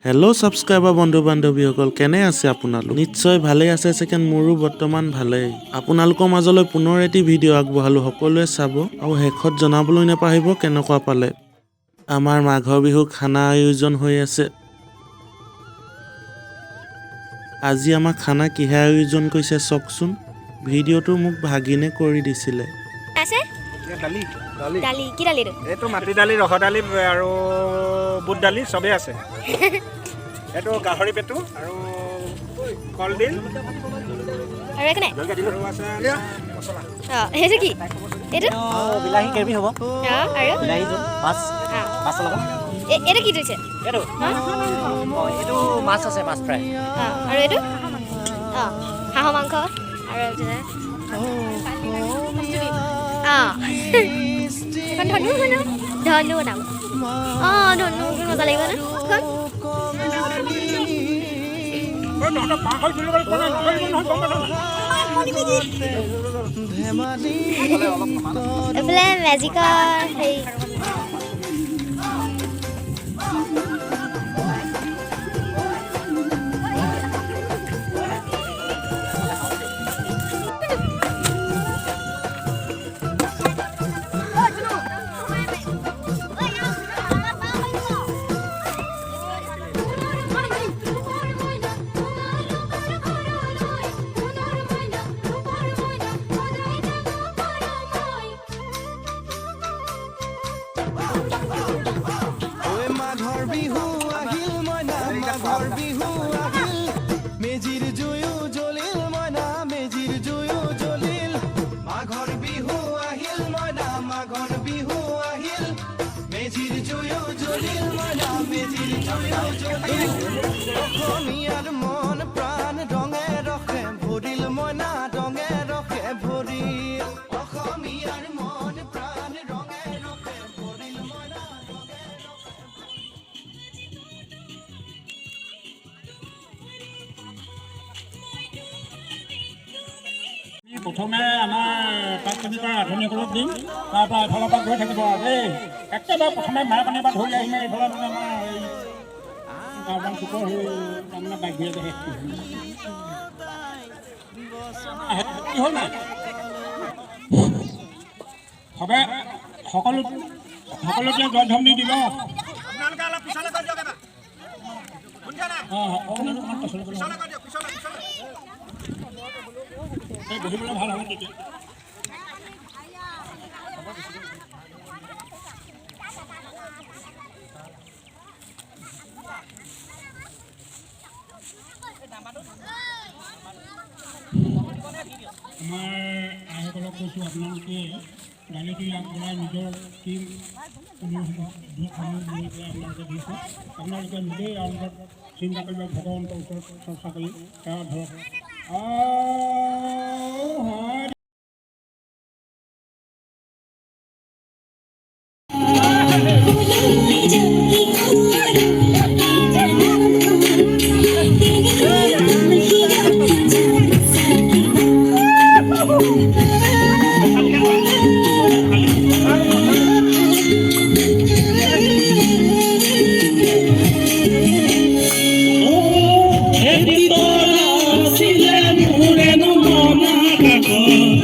Hello' subscriber বন্ধু বান্ধৱীসকল, কেনে আছে আপোনালোক? নিশ্চয় ভালে আছে ছেকেণ্ড, মোৰো বৰ্তমান ভালেই। আপোনালোকৰ মাজলৈ পুনৰ এটি ভিডিঅ' আগবঢ়ালোঁ, সকলোৱে চাব আৰু শেষত জনাবলৈ নাপাহৰিব কেনেকুৱা পালে। আমাৰ মাঘৰ বিহু খানা আয়োজন হৈ আছে। আজি আমাৰ খানা কিহে আয়োজন কৰিছে চাওকচোন। ভিডিঅ'টো মোক ভাগিনে কৰি দিছিলে। দালি কি দালি এইটো মাটি দালি, ৰহৰ দালি আৰু বুট দালি চবেই আছে। এইটো গাহৰি পেটু আৰু কলডিল আৰু একো নাই। মছলা। সেইটো কি? এইটো বিলাহী গ্ৰেভি হ'ব। আৰু বিলাহী জোল মাছ মাছৰ লগত। এইটো কি দিছে? এইটো এইটো মাছ আছে, মাছ ফ্ৰাই। আৰু এইটো হাঁহৰ মাংস আৰু ধনু বনাব। ধনু মজা লাগিব ন? এইফালে মেজিকৰ হেৰি মাঘৰ বিহু আহিল মইনা, মাঘৰ বিহু আহিল, মেজিৰ জুয়ো জ্বলিল মইনা, মেজিৰ জুয়ো জ্বলিল। মাঘৰ বিহু আহিল মইনা, মাঘৰ বিহু আহিল, মেজিৰ জুয়ো জ্বলিল মইনা, মেজিৰ জুয়ো জ্বলিল। অসমীয়াৰ মন প্ৰাণ ৰঙে ৰসে ভৰিল মইনা, ৰঙে ৰসে ভৰিল। অসমীয়াৰ মন প্ৰাণ ৰঙে ৰসে ভৰিল মইনা। প্ৰথমে আমাৰ তাক কবিতা আধুনিকৰূপ দিম, তাৰপৰা এফালৰ পৰা গৈ থাকিব আৰু দেই। একেবাৰে প্ৰথমে মায়ে পানীৰ পৰা ধৰি আহিমে, এইফালে মানে আমাৰ এই গাঁওবান চুকৰ হৈ তাৰমানে বাহিৰে শেষ কি হ'ল নাই সবে সকলোকে জয়ধ্বনি দিব। বহিবলৈ ভাল হ'ব তেতিয়া। আমাৰ আইসকলক কৈছোঁ, আপোনালোকে দালিটো ইয়াক বনাই নিজৰ টিম আপোনালোকে দিছে। আপোনালোকে নিজেই ৰাউণ্ডত চিন্তা কৰিব, ভগৱন্তৰ ওচৰত চৰ্চা কৰি তেওঁ ধৰক ছিলেন মোৰে নমনা কাকত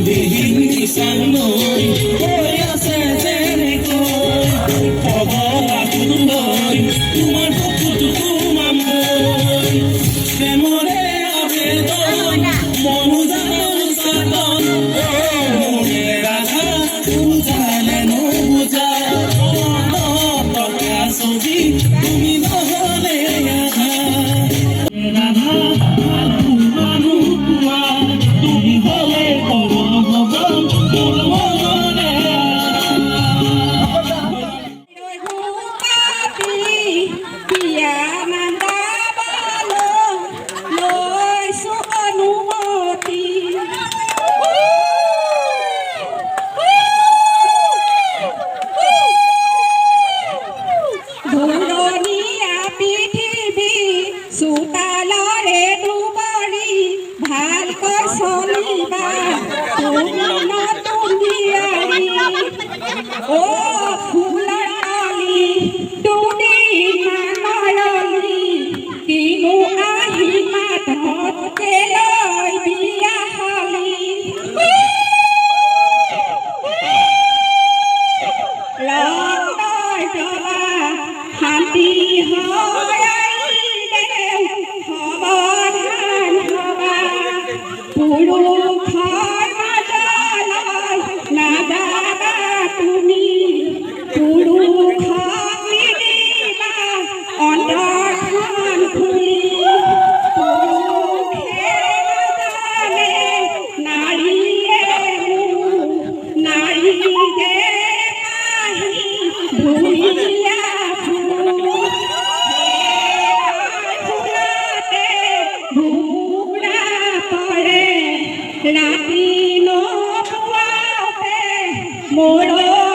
দিন নিচান নৈ হৈ আছে যেনেকৈ হ'ব আপোনলৈ তোমাৰ বুকুটো মামৈ প্ৰেমৰে আবেদন মনো জানো চাদন মোৰে ৰাধা বুজালে নুবুজা টকা ছবি তুমি নহ'লে আধা ৰাধা মানুহ পোৱা তুমি হ'লে ভগৱান মোৰ মনৰে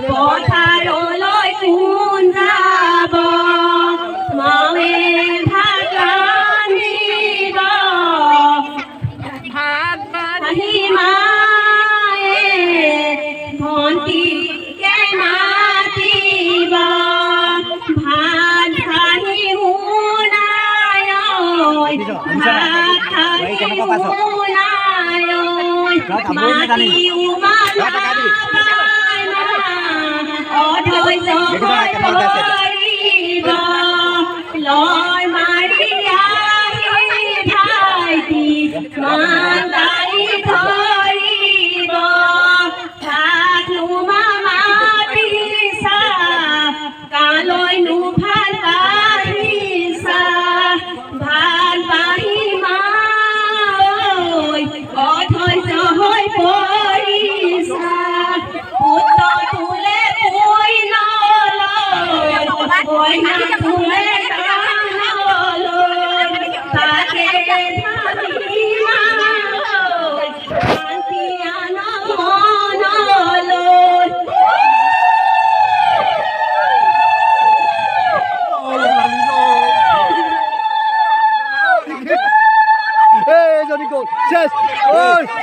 পথাৰলৈ কোন যাব মাৱে ভাত ৰান্ধিব ভাত বাঢ়ি মায়ে ভণ্টিকে মাতিব ভাত বাঢ়ি শুনায় ভাত বাঢ়ি শুনায় মাতিও অধৈৰ্য হৈ পৰিব লয় মাৰিয়া ভাইটি মাতাই ধৰিব ঠাকুমা মাতিছা কালৈ নো ভাল পাহিছা ভাল পাহি মাই অধৈৰ্য হৈ পৰিছা পুত্ৰ তোলে কইনা তোলে কাণলৈ তাকে ভাবি মাই শান্তি আন মনলৈ এজনী গ'ল শেষ ঐ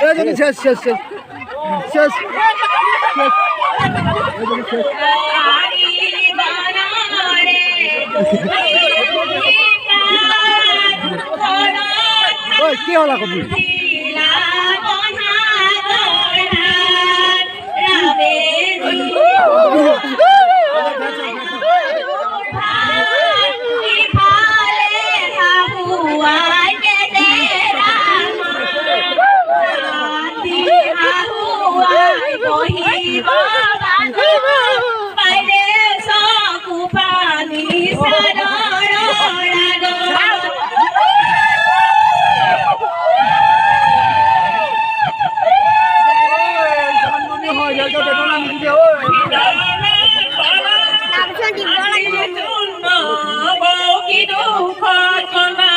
এজনী শেষ শেষ শেষ শেষ এজনী শেষ ঐ কি হ'ল আকৌ বুঢ়ী তাৰপিছত দিব লাগিব বৌ কি দুখত কন্দা